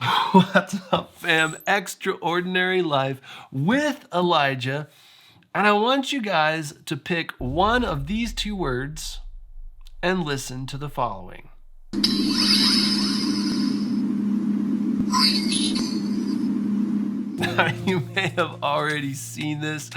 What's up, fam? Extraordinary Life with Elijah. And I want you guys to pick one of these two words and listen to the following. You may have already seen this.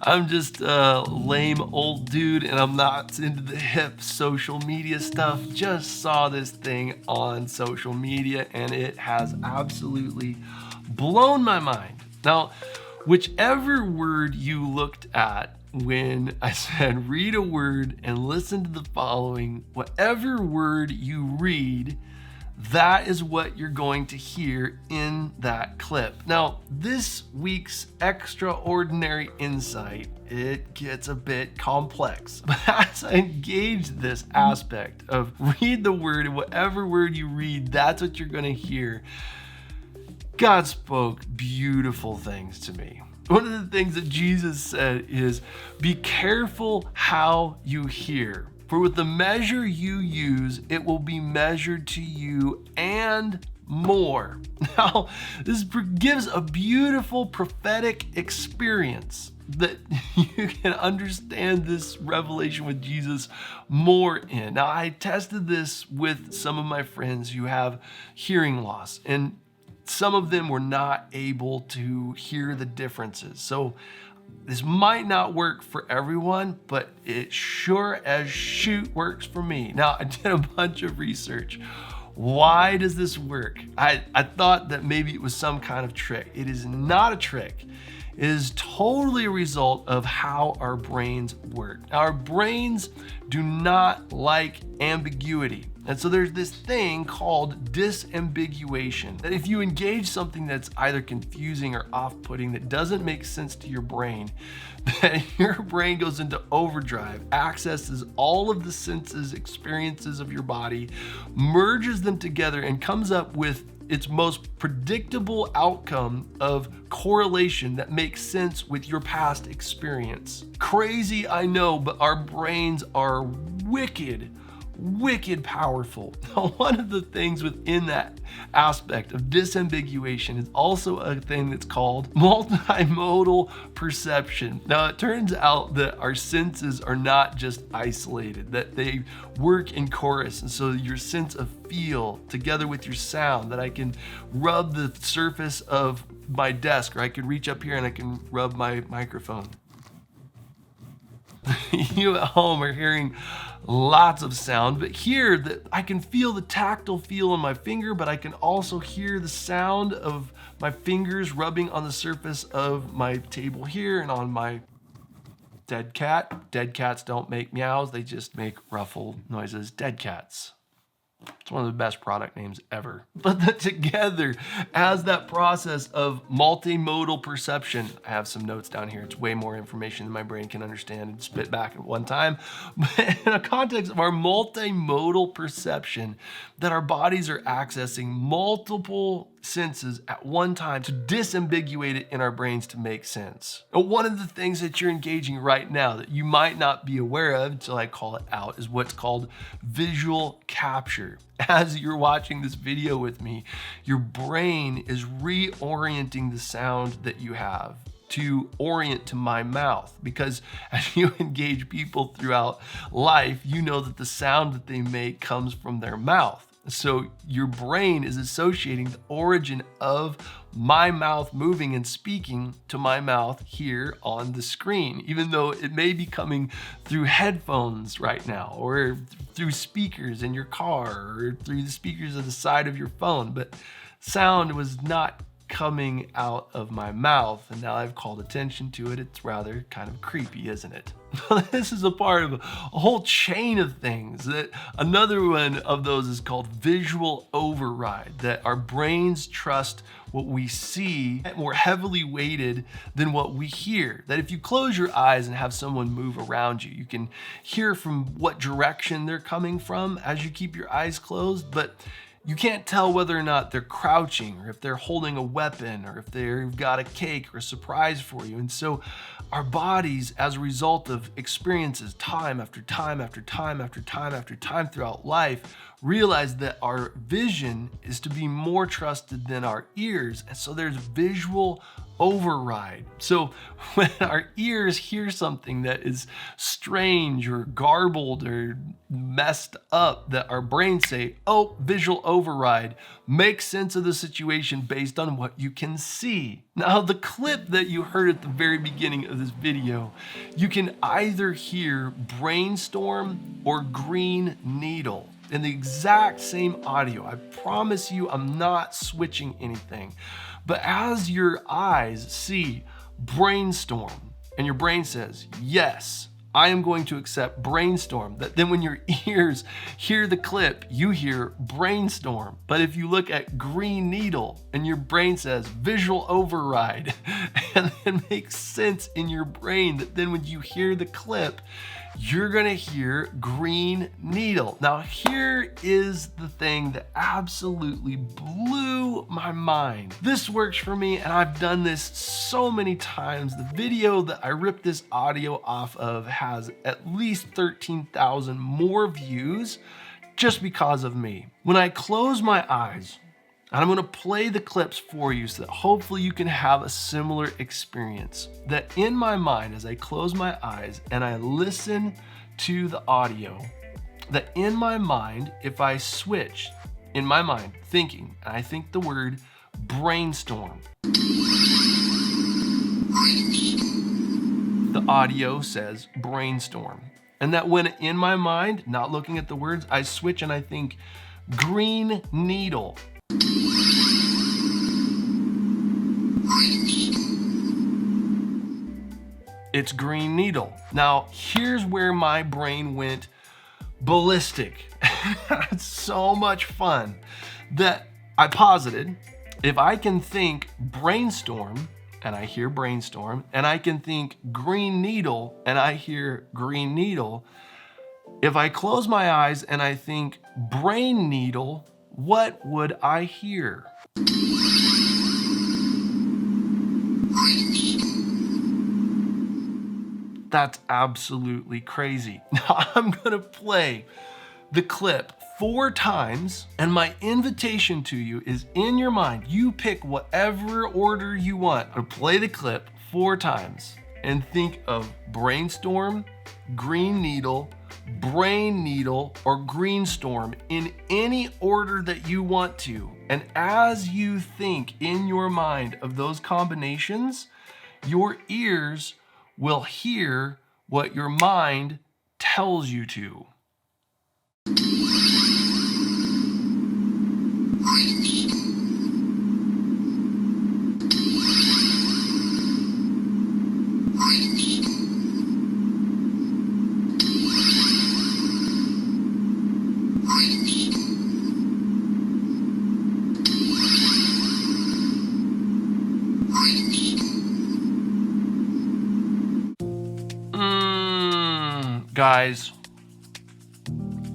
I'm just a lame old dude and I'm not into the hip social media stuff. Just saw this thing on social media and it has absolutely blown my mind. Now, whichever word you looked at when I said read a word and listen to the following, whatever word you read, that is what you're going to hear in that clip. Now, this week's extraordinary insight, it gets a bit complex. But as I engage this aspect of read the word, and whatever word you read, that's what you're going to hear, God spoke beautiful things to me. One of the things that Jesus said is, be careful how you hear. For with the measure you use, it will be measured to you and more. Now, this gives a beautiful prophetic experience that you can understand this revelation with Jesus more in. Now, I tested this with some of my friends who have hearing loss, and some of them were not able to hear the differences. So this might not work for everyone, but it sure as shoot works for me. Now, I did a bunch of research. Why does this work? I thought that maybe it was some kind of trick. It is not a trick. It is totally a result of how our brains work. Our brains do not like ambiguity. And so there's this thing called disambiguation, that if you engage something that's either confusing or off-putting, that doesn't make sense to your brain, then your brain goes into overdrive, accesses all of the senses, experiences of your body, merges them together, and comes up with its most predictable outcome of correlation that makes sense with your past experience. Crazy, I know, but our brains are wicked powerful. Now, one of the things within that aspect of disambiguation is also a thing that's called multimodal perception. Now, it turns out that our senses are not just isolated, that they work in chorus. And so your sense of feel together with your sound, that I can rub the surface of my desk, or I can reach up here and I can rub my microphone. You at home are hearing lots of sound, but here that I can feel the tactile feel on my finger, but I can also hear the sound of my fingers rubbing on the surface of my table here and on my dead cat. Dead cats don't make meows, they just make ruffled noises. Dead cats. It's one of the best product names ever. But that together as that process of multimodal perception, I have some notes down here. It's way more information than my brain can understand and spit back at one time. But in a context of our multimodal perception, that our bodies are accessing multiple senses at one time to disambiguate it in our brains to make sense. And one of the things that you're engaging right now that you might not be aware of until I call it out is what's called visual capture. As you're watching this video with me, your brain is reorienting the sound that you have to orient to my mouth, because as you engage people throughout life, you know that the sound that they make comes from their mouth. So your brain is associating the origin of my mouth moving and speaking to my mouth here on the screen, even though it may be coming through headphones right now, or through speakers in your car, or through the speakers of the side of your phone, but sound was not coming out of my mouth, and now I've called attention to it. It's rather kind of creepy, isn't it? This is a part of a whole chain of things. That another one of those is called visual override, that our brains trust what we see more heavily weighted than what we hear. That if you close your eyes and have someone move around you, you can hear from what direction they're coming from as you keep your eyes closed, but You can't tell whether or not they're crouching or if they're holding a weapon or if they've got a cake or a surprise for you. And so our bodies, as a result of experiences time after time after time after time after time throughout life, realize that our vision is to be more trusted than our ears. And so there's visual override. So when our ears hear something that is strange or garbled or messed up, that our brains say, oh, visual override, make sense of the situation based on what you can see. Now, the clip that you heard at the very beginning of this video, you can either hear brainstorm or green needle in the exact same audio. I promise you, I'm not switching anything. But as your eyes see brainstorm and your brain says, yes, I am going to accept brainstorm, that then when your ears hear the clip, you hear brainstorm. But if you look at green needle and your brain says visual override, and it makes sense in your brain that then when you hear the clip, you're gonna hear green needle. Now, here is the thing that absolutely blew my mind. This works for me, and I've done this so many times. The video that I ripped this audio off of has at least 13,000 more views just because of me. When I close my eyes, and I'm gonna play the clips for you so that hopefully you can have a similar experience. That in my mind, as I close my eyes and I listen to the audio, that in my mind, if I switch, in my mind, thinking, and I think the word brainstorm, the audio says brainstorm. And that when in my mind, not looking at the words, I switch and I think green needle, it's green needle. Now, here's where my brain went ballistic. It's so much fun that I posited, if I can think brainstorm, and I hear brainstorm, and I can think green needle, and I hear green needle, if I close my eyes and I think brain needle, what would I hear? That's absolutely crazy. Now I'm gonna play the clip 4 times, and my invitation to you is in your mind, you pick whatever order you want. I'll play the clip 4 times and think of brainstorm, green needle, brain needle, or greenstorm in any order that you want to. And as you think in your mind of those combinations, your ears will hear what your mind tells you to. Guys,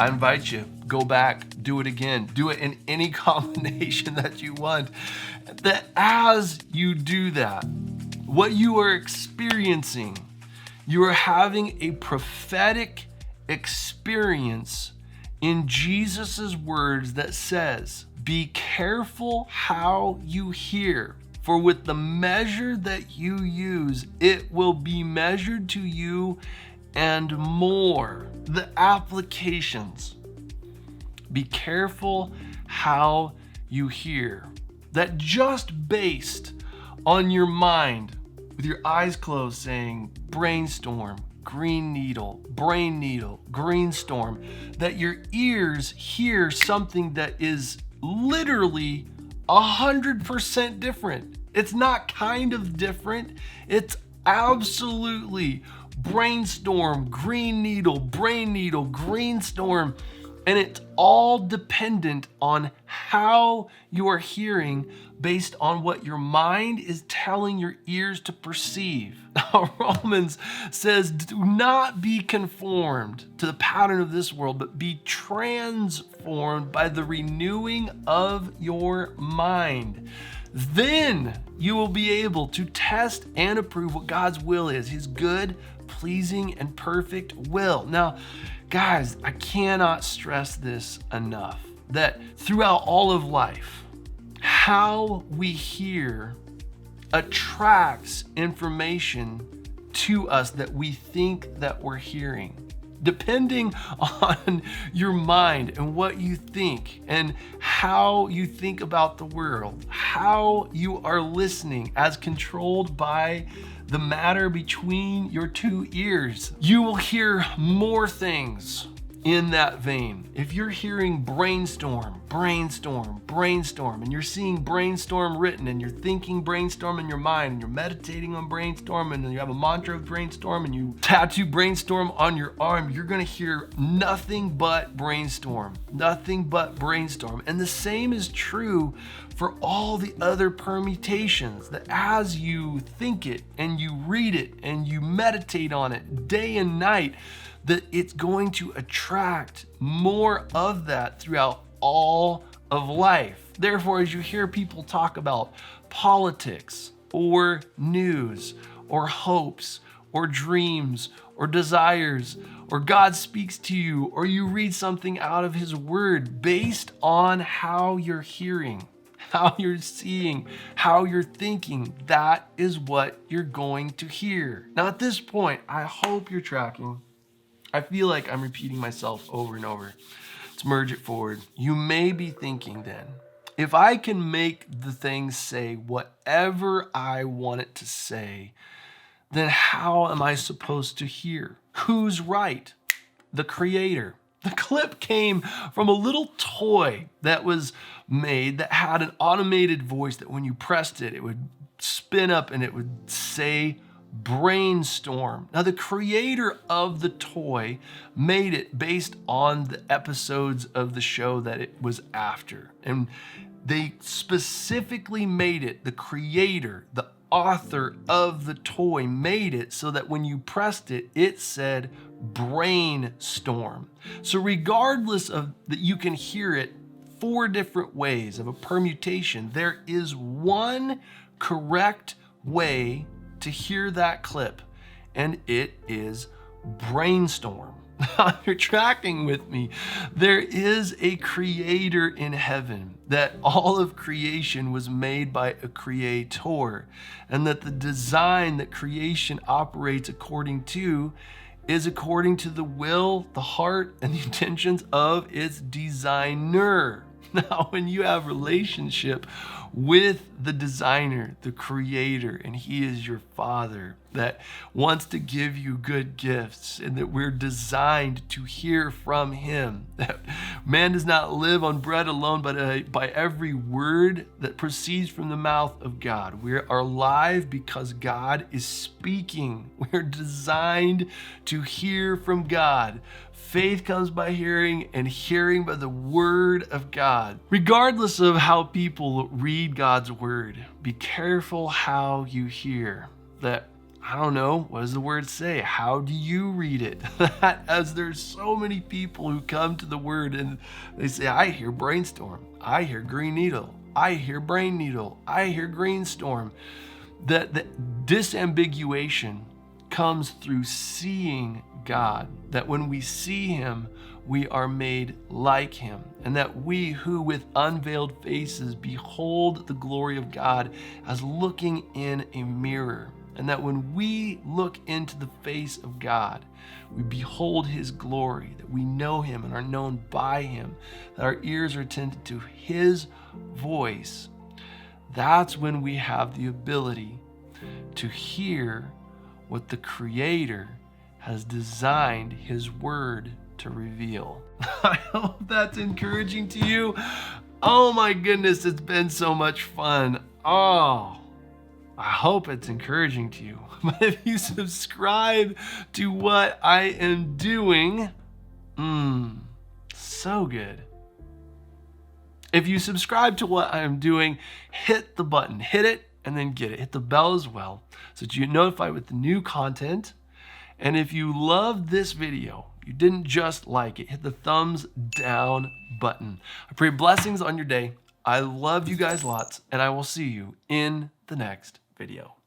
I invite you, go back, do it again. Do it in any combination that you want. That as you do that, what you are experiencing, you are having a prophetic experience in Jesus's words that says, be careful how you hear. For with the measure that you use, it will be measured to you and more. The applications. Be careful how you hear. That just based on your mind, with your eyes closed, saying brainstorm, green needle, brain needle, greenstorm, that your ears hear something that is literally 100% different. It's not kind of different. It's absolutely brainstorm, green needle, brain needle, greenstorm, and it's all dependent on how you are hearing based on what your mind is telling your ears to perceive. Now, Romans says, do not be conformed to the pattern of this world, but be transformed transformed by the renewing of your mind. Then you will be able to test and approve what God's will is, his good, pleasing, and perfect will. Now, guys, I cannot stress this enough, that throughout all of life, how we hear attracts information to us that we think that we're hearing. Depending on your mind and what you think and how you think about the world, how you are listening as controlled by the matter between your two ears, you will hear more things in that vein. If you're hearing brainstorm, brainstorm, brainstorm, and you're seeing brainstorm written, and you're thinking brainstorm in your mind, and you're meditating on brainstorm, and then you have a mantra of brainstorm, and you tattoo brainstorm on your arm, you're gonna hear nothing but brainstorm, nothing but brainstorm. And the same is true for all the other permutations, that as you think it and you read it and you meditate on it day and night, that it's going to attract more of that throughout all of life. Therefore, as you hear people talk about politics or news or hopes or dreams or desires, or God speaks to you, or you read something out of his word based on how you're hearing, how you're seeing, how you're thinking, that is what you're going to hear. Now at this point, I hope you're tracking. I feel like I'm repeating myself over and over. Let's merge it forward. You may be thinking then, if I can make the thing say whatever I want it to say, then how am I supposed to hear? Who's right? The creator. The clip came from a little toy that was made that had an automated voice that when you pressed it, it would spin up and it would say brainstorm. Now, the creator of the toy made it based on the episodes of the show that it was after. And they specifically made it, the creator, the author of the toy made it so that when you pressed it, it said brainstorm. So regardless of that, you can hear it 4 different ways of a permutation. There is one correct way to hear that clip, and it is brainstorm. If you're tracking with me, there is a creator in heaven, that all of creation was made by a creator, and that the design that creation operates according to is according to the will, the heart, and the intentions of its designer. Now, when you have relationship with the designer, the creator, and he is your father that wants to give you good gifts, and that we're designed to hear from him, that man does not live on bread alone, but by every word that proceeds from the mouth of God. We are alive because God is speaking. We're designed to hear from God. Faith comes by hearing, and hearing by the word of God. Regardless of how people read God's word, be careful how you hear. That, I don't know, what does the word say? How do you read it? As there's so many people who come to the word and they say, I hear brainstorm, I hear green needle, I hear brain needle, I hear green storm. That the disambiguation comes through seeing God, that when we see him, we are made like him, and that we who with unveiled faces behold the glory of God as looking in a mirror, and that when we look into the face of God, we behold his glory, that we know him and are known by him, that our ears are attentive to his voice. That's when we have the ability to hear what the creator has designed his word to reveal. I hope that's encouraging to you. Oh my goodness, it's been so much fun. Oh, I hope it's encouraging to you. But if you subscribe to what I am doing, so good. If you subscribe to what I am doing, hit the button, hit it, and then get it. Hit the bell as well, so that you get notified with the new content. And if you loved this video, you didn't just like it, hit the thumbs down button. I pray blessings on your day. I love you guys lots, and I will see you in the next video.